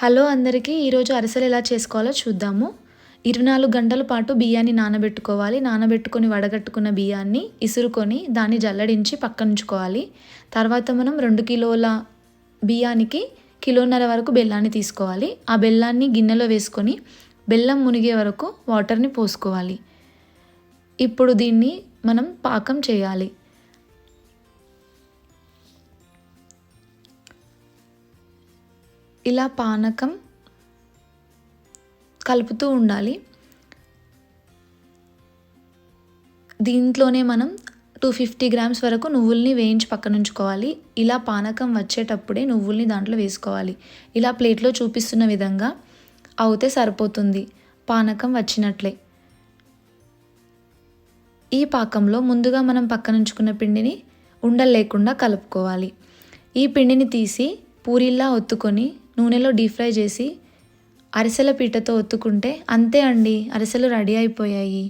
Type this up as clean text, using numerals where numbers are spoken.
Hello అందరికీ ఈరోజు అరిసెలు ఎలా చేసుకోవాలో చూద్దాము. 24 గంటల పాటు బియ్యాన్ని నానబెట్టుకోవాలి. నానబెట్టుకొని వడగట్టుకున్న బియ్యాన్ని ఇసురుకొని దాన్ని జల్లడించి పక్కనుంచుకోవాలి. తర్వాత మనం 2 కిలోల బియ్యానికి కిలోన్నర వరకు బెల్లాన్ని తీసుకోవాలి. ఆ బెల్లాన్ని గిన్నెలో వేసుకొని బెల్లం మునిగే వరకు వాటర్ని పోసుకోవాలి. ఇప్పుడు దీన్ని మనం పాకం చేయాలి. ఇలా పానకం కలుపుతూ ఉండాలి. దీంట్లోనే మనం 250 గ్రామ్స్ వరకు నువ్వుల్ని వేయించి పక్కనుంచుకోవాలి. ఇలా పానకం వచ్చేటప్పుడే నువ్వుల్ని దాంట్లో వేసుకోవాలి. ఇలా ప్లేట్లో చూపిస్తున్న విధంగా అవుతే సరిపోతుంది. పానకం వచ్చినట్లే. ఈ పాకంలో ముందుగా మనం పక్కనుంచుకున్న పిండిని ఉండలు లేకుండా కలుపుకోవాలి. ఈ పిండిని తీసి పూరీలా ఒత్తుకొని నూనెలో డీప్ ఫ్రై చేసి అరిసెల పీటతో ఒత్తుకుంటే అంతే అండి, అరిసెలు రెడీ అయిపోయాయి.